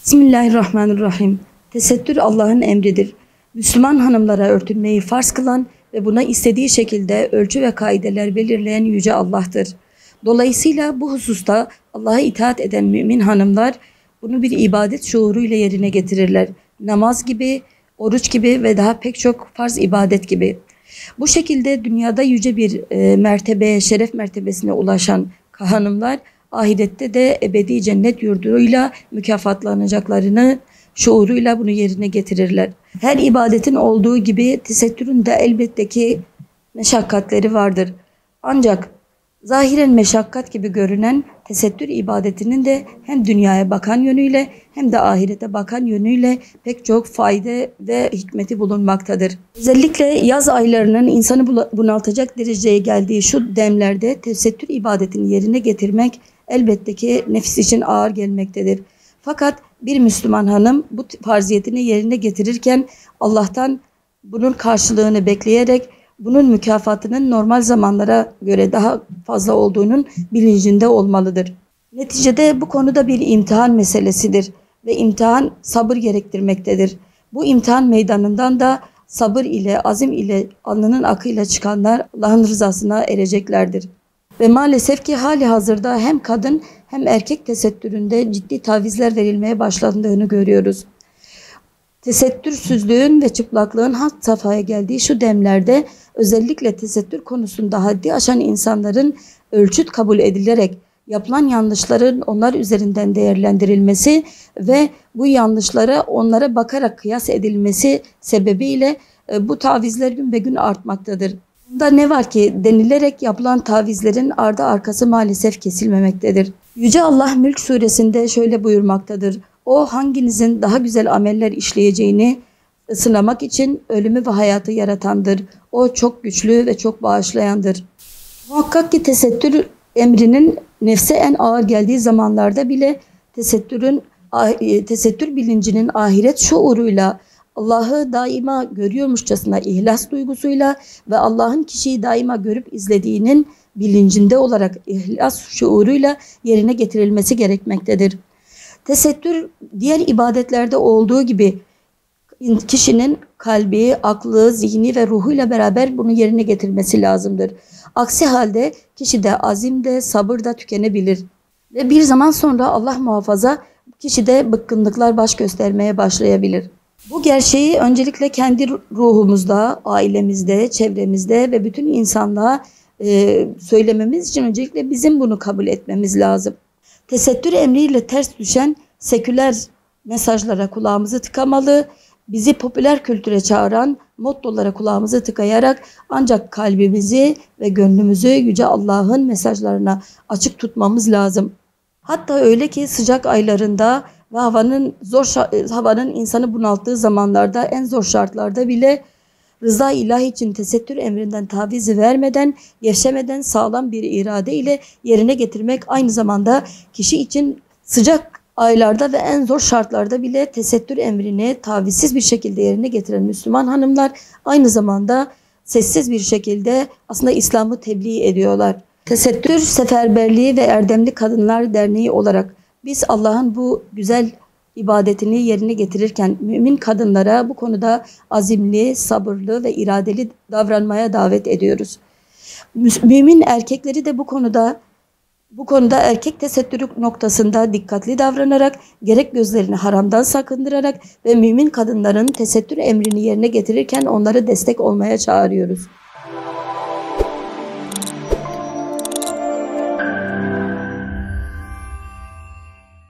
Bismillahirrahmanirrahim. Tesettür Allah'ın emridir. Müslüman hanımlara örtünmeyi farz kılan ve buna istediği şekilde ölçü ve kaideler belirleyen Yüce Allah'tır. Dolayısıyla bu hususta Allah'a itaat eden mümin hanımlar bunu bir ibadet şuuruyla yerine getirirler. Namaz gibi, oruç gibi ve daha pek çok farz ibadet gibi. Bu şekilde dünyada yüce bir mertebeye, şeref mertebesine ulaşan hanımlar ahirette de ebedi cennet yurduyla mükafatlanacaklarını şuuruyla bunu yerine getirirler. Her ibadetin olduğu gibi tesettürün de elbette ki meşakkatleri vardır. Ancak zahiren meşakkat gibi görünen tesettür ibadetinin de hem dünyaya bakan yönüyle hem de ahirete bakan yönüyle pek çok fayda ve hikmeti bulunmaktadır. Özellikle yaz aylarının insanı bunaltacak dereceye geldiği şu demlerde tesettür ibadetini yerine getirmek elbette ki nefis için ağır gelmektedir. Fakat bir Müslüman hanım bu farziyetini yerine getirirken Allah'tan bunun karşılığını bekleyerek bunun mükafatının normal zamanlara göre daha fazla olduğunun bilincinde olmalıdır. Neticede bu konuda bir imtihan meselesidir ve imtihan sabır gerektirmektedir. Bu imtihan meydanından da sabır ile, azim ile, alnının akıyla çıkanlar Allah'ın rızasına ereceklerdir. Ve maalesef ki hali hazırda hem kadın hem erkek tesettüründe ciddi tavizler verilmeye başlandığını görüyoruz. Tesettürsüzlüğün ve çıplaklığın had safhaya geldiği şu demlerde özellikle tesettür konusunda haddi aşan insanların ölçüt kabul edilerek yapılan yanlışların onlar üzerinden değerlendirilmesi ve bu yanlışlara onlara bakarak kıyas edilmesi sebebiyle bu tavizler gün be gün artmaktadır. Bunda ne var ki denilerek yapılan tavizlerin ardı arkası maalesef kesilmemektedir. Yüce Allah Mülk suresinde şöyle buyurmaktadır. O hanginizin daha güzel ameller işleyeceğini sınamak için ölümü ve hayatı yaratandır. O çok güçlü ve çok bağışlayandır. Muhakkak ki tesettür emrinin nefse en ağır geldiği zamanlarda bile tesettür bilincinin ahiret şuuruyla Allah'ı daima görüyormuşçasına ihlas duygusuyla ve Allah'ın kişiyi daima görüp izlediğinin bilincinde olarak ihlas şuuruyla yerine getirilmesi gerekmektedir. Tesettür diğer ibadetlerde olduğu gibi kişinin kalbi, aklı, zihni ve ruhuyla beraber bunu yerine getirmesi lazımdır. Aksi halde kişide azim de sabır da tükenebilir. Ve bir zaman sonra Allah muhafaza kişide bıkkınlıklar baş göstermeye başlayabilir. Bu gerçeği öncelikle kendi ruhumuzda, ailemizde, çevremizde ve bütün insanlığa söylememiz için öncelikle bizim bunu kabul etmemiz lazım. Tesettür emriyle ters düşen seküler mesajlara kulağımızı tıkamalı, bizi popüler kültüre çağıran mottolara kulağımızı tıkayarak ancak kalbimizi ve gönlümüzü Yüce Allah'ın mesajlarına açık tutmamız lazım. Hatta öyle ki sıcak aylarında ve havanın insanı bunalttığı zamanlarda en zor şartlarda bile rıza ilahi için tesettür emrinden tavizi vermeden, gevşemeden sağlam bir irade ile yerine getirmek aynı zamanda kişi için sıcak aylarda ve en zor şartlarda bile tesettür emrini tavizsiz bir şekilde yerine getiren Müslüman hanımlar aynı zamanda sessiz bir şekilde aslında İslam'ı tebliğ ediyorlar. Tesettür Seferberliği ve Erdemli Kadınlar Derneği olarak biz Allah'ın bu güzel ibadetini yerine getirirken mümin kadınlara bu konuda azimli, sabırlı ve iradeli davranmaya davet ediyoruz. Mümin erkekleri de bu konuda erkek tesettürü noktasında dikkatli davranarak, gerek gözlerini haramdan sakındırarak ve mümin kadınların tesettür emrini yerine getirirken onları destek olmaya çağırıyoruz.